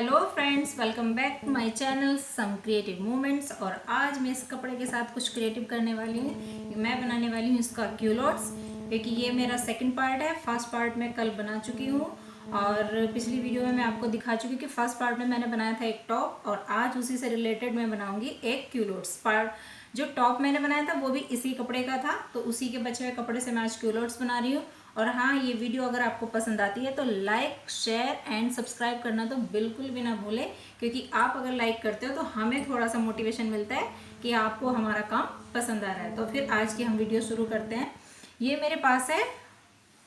Hello friends, welcome back to my channel some creative moments. और आज मैं इस कपड़े के साथ कुछ क्रिएटिव करने वाली हूँ। मैं बनाने वाली हूँ इसका क्यूलोट्स, क्योंकि ये मेरा सेकंड पार्ट है। फर्स्ट पार्ट मैं कल बना चुकी हूँ और पिछली वीडियो में मैं आपको दिखा चुकी हूँ कि फर्स्ट पार्ट में मैंने बनाया था एक टॉप, और आज उसी से रिलेटेड मैं बनाऊँगी एक क्यूलोट्स पार्ट। जो टॉप मैंने बनाया था वो भी इसी कपड़े का था, तो उसी के बचे हुए कपड़े से मैं आज क्यूलोट्स बना रही हूँ। और हाँ, ये वीडियो अगर आपको पसंद आती है तो लाइक, शेयर एंड सब्सक्राइब करना तो बिल्कुल भी ना भूलें, क्योंकि आप अगर लाइक करते हो तो हमें थोड़ा सा मोटिवेशन मिलता है कि आपको हमारा काम पसंद आ रहा है। तो फिर आज की हम वीडियो शुरू करते हैं। ये मेरे पास है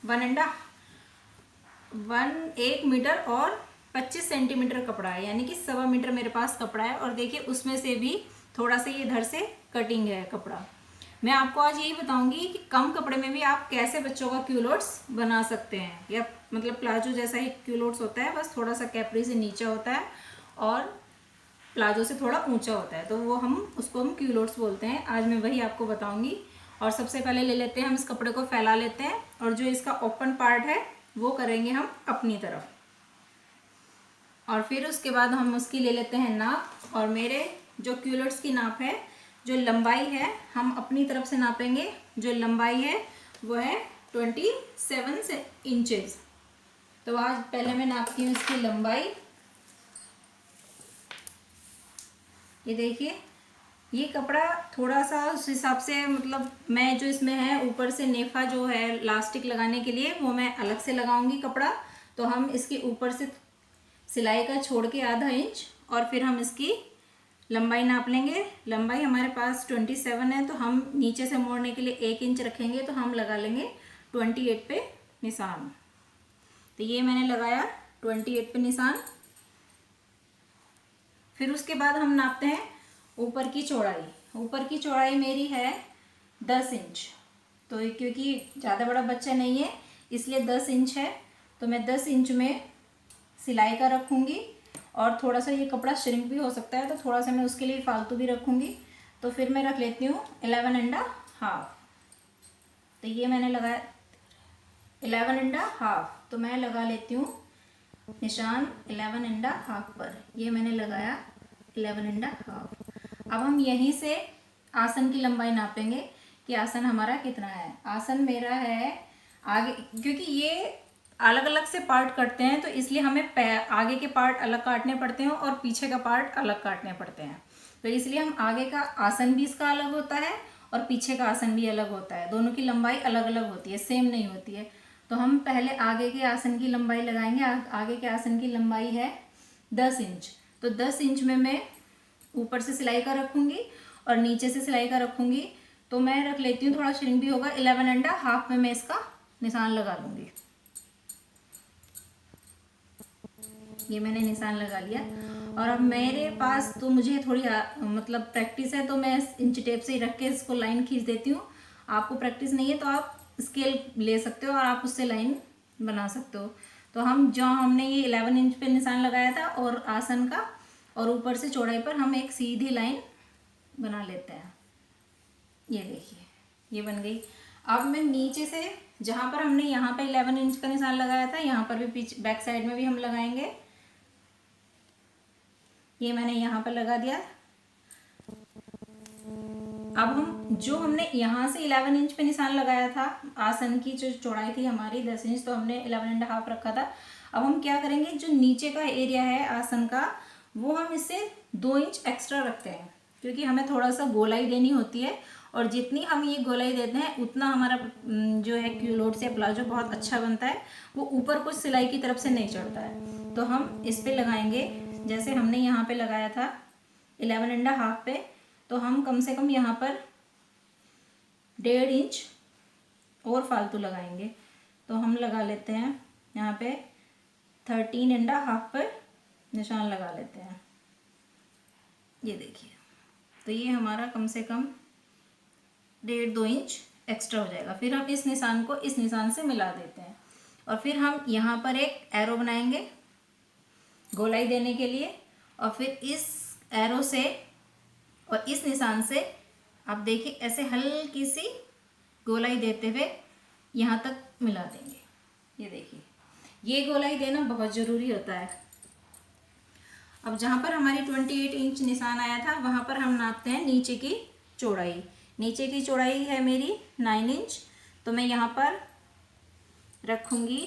1 मीटर और 25 सेंटीमीटर कपड़ा है, यानी कि 1.25 मीटर मेरे पास कपड़ा है। और देखिए उसमें से भी थोड़ा सा ये इधर से कटिंग है कपड़ा। मैं आपको आज यही बताऊंगी कि कम कपड़े में भी आप कैसे बच्चों का क्यूलोट्स बना सकते हैं, या मतलब प्लाजो जैसा ही क्यूलोट्स होता है, बस थोड़ा सा कैपरी से नीचा होता है और प्लाजो से थोड़ा ऊंचा होता है, तो वो उसको हम क्यूलोट्स बोलते हैं। आज मैं वही आपको बताऊंगी। और सबसे पहले ले लेते हैं हम इस कपड़े को, फैला लेते हैं, और जो इसका ओपन पार्ट है वो करेंगे हम अपनी तरफ। और फिर उसके बाद हम उसकी ले लेते हैं नाप। और मेरे जो क्यूलोट्स की नाप है, जो लंबाई है, हम अपनी तरफ से नापेंगे। जो लंबाई है वो है 27 इंचेस। तो आज पहले मैं नापती हूँ इसकी लंबाई। ये देखिए, ये कपड़ा थोड़ा सा उस हिसाब से, मतलब मैं जो इसमें है ऊपर से नेफा जो है लास्टिक लगाने के लिए, वो मैं अलग से लगाऊंगी कपड़ा। तो हम इसके ऊपर से सिलाई का छोड़ के ½ इंच, और फिर हम इसकी लंबाई नाप लेंगे। लंबाई हमारे पास 27 है, तो हम नीचे से मोड़ने के लिए 1 इंच रखेंगे, तो हम लगा लेंगे 28 पे निशान। तो ये मैंने लगाया 28 पे निशान। फिर उसके बाद हम नापते हैं ऊपर की चौड़ाई। ऊपर की चौड़ाई मेरी है 10 इंच। तो क्योंकि ज़्यादा बड़ा बच्चा नहीं है इसलिए 10 इंच है, तो मैं 10 इंच में सिलाई का रखूँगी। और थोड़ा सा ये कपड़ा श्रिंक भी हो सकता है, तो थोड़ा सा मैं उसके लिए फालतू भी रखूँगी। तो फिर मैं रख लेती हूँ 11.5। तो ये मैंने लगाया 11.5, तो मैं लगा लेती हूँ निशान 11.5 पर। ये मैंने लगाया 11.5। अब हम यहीं से आसन की लंबाई नापेंगे कि आसन हमारा कितना है। आसन मेरा है आगे, क्योंकि ये अलग अलग से पार्ट कटते हैं, तो इसलिए हमें आगे के पार्ट अलग काटने पड़ते हैं और पीछे का पार्ट अलग काटने पड़ते हैं। तो इसलिए हम आगे का आसन भी इसका अलग होता है और पीछे का आसन भी अलग होता है। दोनों की लंबाई अलग अलग होती है, सेम नहीं होती है। तो हम पहले आगे के आसन की लंबाई लगाएंगे। आगे के आसन की लंबाई है 10 इंच। तो 10 इंच में मैं ऊपर से सिलाई का रखूँगी और नीचे से सिलाई का रखूँगी। तो मैं रख लेती हूँ, थोड़ा श्रिंक भी होगा, 11.5 में मैं इसका निशान लगा लूँगी। ये मैंने निशान लगा लिया। और अब मेरे पास तो मुझे थोड़ी मतलब प्रैक्टिस है, तो मैं इंच टेप से ही रख के इसको लाइन खींच देती हूँ। आपको प्रैक्टिस नहीं है तो आप स्केल ले सकते हो और आप उससे लाइन बना सकते हो। तो हमने ये 11 इंच पे निशान लगाया था और आसन का, और ऊपर से चौड़ाई पर हम एक सीधी लाइन बना लेते हैं। ये देखिए, ये बन गई। अब मैं नीचे से, जहाँ पर हमने यहाँ पे 11 इंच का निशान लगाया था, यहाँ पर भी पीछे बैक साइड में भी हम लगाएंगे। ये मैंने यहाँ पर लगा दिया। अब हमने यहाँ से 11 इंच पे निशान लगाया था, आसन की जो चौड़ाई थी हमारी 10 इंच, तो हमने 11.5 रखा था। अब हम क्या करेंगे, जो नीचे का एरिया है आसन का, वो हम इससे 2 इंच एक्स्ट्रा रखते हैं, क्योंकि हमें थोड़ा सा गोलाई देनी होती है। और जितनी हम ये गोलाई देते हैं उतना हमारा जो है क्यूलोट्स या प्लाजो बहुत अच्छा बनता है। वो ऊपर कुछ सिलाई की तरफ से नहीं चढ़ता है। तो हम इस पे लगाएंगे, जैसे हमने यहाँ पे लगाया था 11.5 पे, तो हम कम से कम यहाँ पर 1.5 इंच और फालतू लगाएंगे। तो हम लगा लेते हैं यहाँ पे 13.5 पर निशान लगा लेते हैं। ये देखिए, तो ये हमारा कम से कम 1.5-2 इंच एक्स्ट्रा हो जाएगा। फिर हम इस निशान को इस निशान से मिला देते हैं, और फिर हम यहाँ पर एक एरो बनाएंगे गोलाई देने के लिए। और फिर इस एरो से और इस निशान से आप देखिए ऐसे हल्की सी गोलाई देते हुए यहाँ तक मिला देंगे। ये देखिए, ये गोलाई देना बहुत ज़रूरी होता है। अब जहाँ पर हमारी 28 इंच निशान आया था वहाँ पर हम नापते हैं नीचे की चौड़ाई। नीचे की चौड़ाई है मेरी 9 इंच, तो मैं यहाँ पर रखूँगी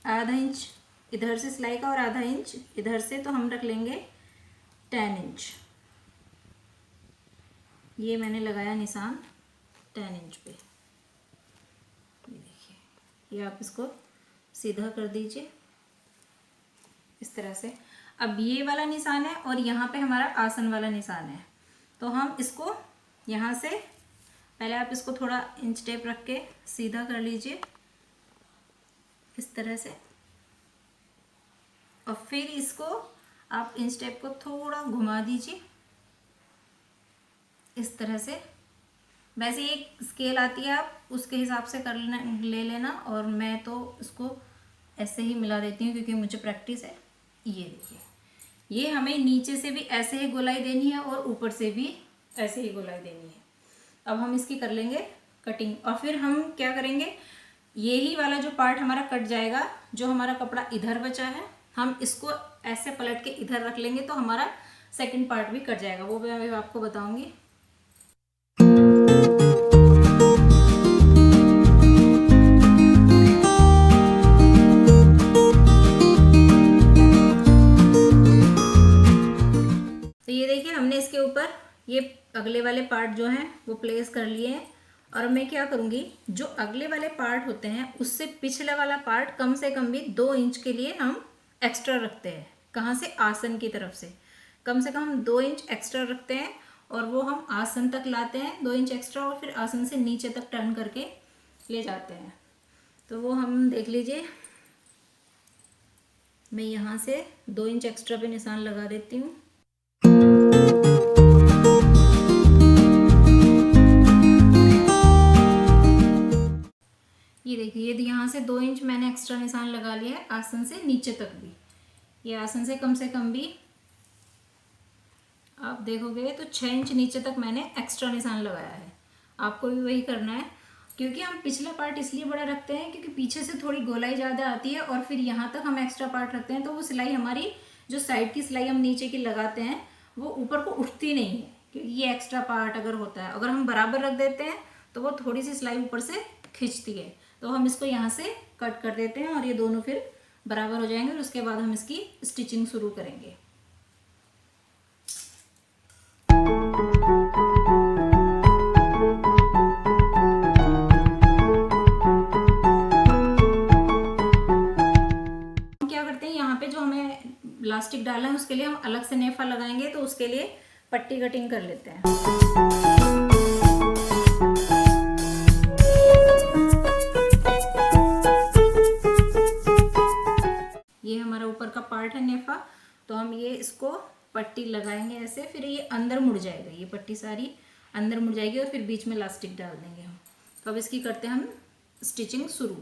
1/2 इंच इधर से सिलाई का और 1/2 इंच इधर से, तो हम रख लेंगे 10 इंच। ये मैंने लगाया निशान 10 इंच पे। ये देखिए, ये आप इसको सीधा कर दीजिए इस तरह से। अब ये वाला निशान है और यहाँ पे हमारा आसन वाला निशान है, तो हम इसको यहाँ से पहले आप इसको थोड़ा इंच टेप रख के सीधा कर लीजिए इस तरह से, और फिर इसको आप इंच टेप को थोड़ा घुमा दीजिए इस तरह से। वैसे एक स्केल आती है, आप उसके हिसाब से ले लेना, और मैं तो इसको ऐसे ही मिला देती हूँ क्योंकि मुझे प्रैक्टिस है। ये देखिए, ये हमें नीचे से भी ऐसे ही गोलाई देनी है और ऊपर से भी ऐसे ही गोलाई देनी है। अब हम इसकी कर लेंगे कटिंग, और फिर हम क्या करेंगे, यही वाला जो पार्ट हमारा कट जाएगा, जो हमारा कपड़ा इधर बचा है, हम इसको ऐसे पलट के इधर रख लेंगे तो हमारा सेकंड पार्ट भी कट जाएगा। वो मैं आपको बताऊंगी। तो ये देखिए, हमने इसके ऊपर ये अगले वाले पार्ट जो हैं वो प्लेस कर लिए हैं, और मैं क्या करूँगी, जो अगले वाले पार्ट होते हैं उससे पिछले वाला पार्ट कम से कम भी 2 इंच के लिए हम एक्स्ट्रा रखते हैं। कहाँ से? आसन की तरफ से कम हम 2 इंच एक्स्ट्रा रखते हैं, और वो हम आसन तक लाते हैं 2 इंच एक्स्ट्रा, और फिर आसन से नीचे तक टर्न करके ले जाते हैं। तो वो हम देख लीजिए, मैं यहाँ से 2 इंच एक्स्ट्रा पे निशान लगा देती हूँ। ये देखिए, यदि यहाँ से 2 इंच मैंने एक्स्ट्रा निशान लगा लिया है आसन से नीचे तक भी। ये आसन से कम भी आप देखोगे तो 6 इंच नीचे तक मैंने एक्स्ट्रा निशान लगाया है। आपको भी वही करना है, क्योंकि हम पिछला पार्ट इसलिए बड़ा रखते हैं क्योंकि पीछे से थोड़ी गोलाई ज़्यादा आती है, और फिर यहाँ तक हम एक्स्ट्रा पार्ट रखते हैं, तो वो सिलाई हमारी जो साइड की सिलाई हम नीचे की लगाते हैं वो ऊपर को उठती नहीं है, क्योंकि ये एक्स्ट्रा पार्ट अगर होता है, अगर हम बराबर रख देते हैं तो वो थोड़ी सी सिलाई ऊपर से खिंचती है। तो हम इसको यहाँ से कट कर देते हैं, और ये दोनों फिर बराबर हो जाएंगे, और उसके बाद हम इसकी स्टिचिंग शुरू करेंगे। हम क्या करते हैं, यहाँ पे जो हमें इलास्टिक डालना है उसके लिए हम अलग से नेफा लगाएंगे, तो उसके लिए पट्टी कटिंग कर लेते हैं। ये हमारा ऊपर का पार्ट है नेफा, तो हम ये इसको पट्टी लगाएंगे ऐसे, फिर ये अंदर मुड़ जाएगा, ये पट्टी सारी अंदर मुड़ जाएगी, और फिर बीच में इलास्टिक डाल देंगे हम। तो अब इसकी करते हैं हम स्टिचिंग शुरू।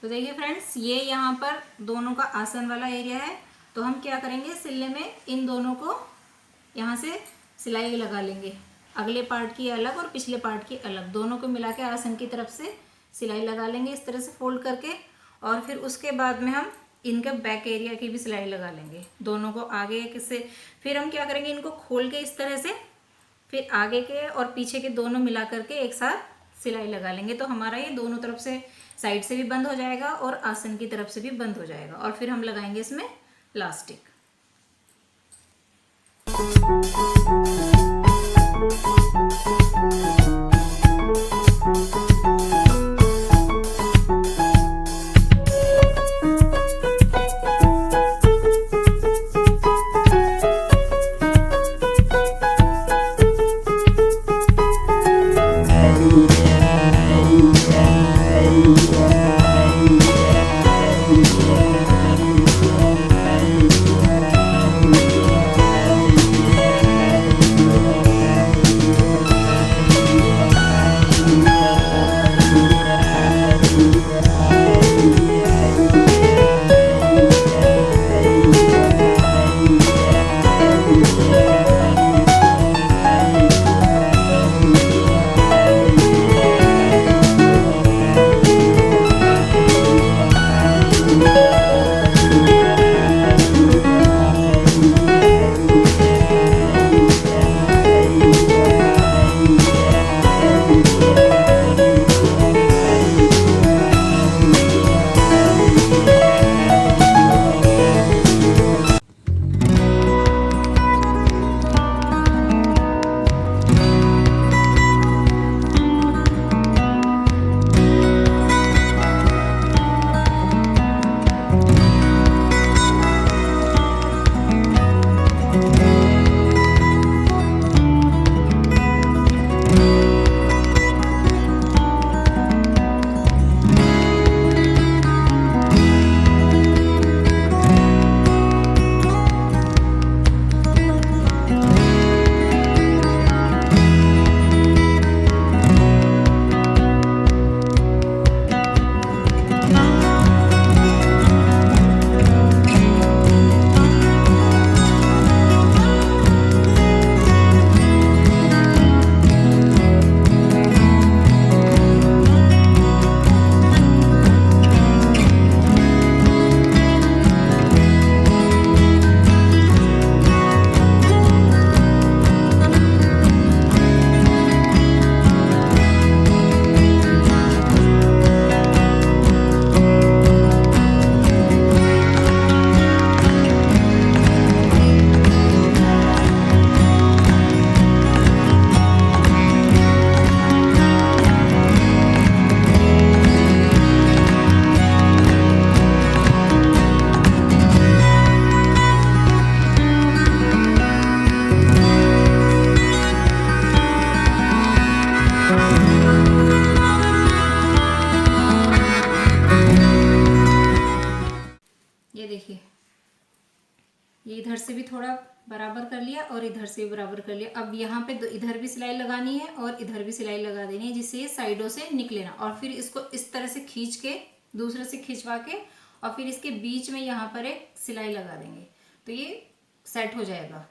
तो देखिए फ्रेंड्स, ये यहाँ पर दोनों का आसन वाला एरिया है, तो हम क्या करेंगे, सिलने में इन दोनों को यहाँ से सिलाई लगा लेंगे, अगले पार्ट की अलग और पिछले पार्ट की अलग, दोनों को मिला के आसन की तरफ से सिलाई लगा लेंगे इस तरह से फोल्ड करके, और फिर उसके बाद में हम इनका बैक एरिया की भी सिलाई लगा लेंगे, दोनों को आगे से। फिर हम क्या करेंगे, इनको खोल के इस तरह से, फिर आगे के और पीछे के दोनों मिला करके एक साथ सिलाई लगा लेंगे, तो हमारा ये दोनों तरफ से साइड से भी बंद हो जाएगा और आसन की तरफ से भी बंद हो जाएगा, और फिर हम लगाएंगे इसमें इलास्टिक। ये देखिए, ये इधर से भी थोड़ा बराबर कर लिया और इधर से भी बराबर कर लिया। अब यहाँ पे इधर भी सिलाई लगानी है और इधर भी सिलाई लगा देनी है, जिससे ये साइडों से निकले ना। और फिर इसको इस तरह से खींच के दूसरे से खिंचवा के और फिर इसके बीच में यहाँ पर एक सिलाई लगा देंगे, तो ये सेट हो जाएगा।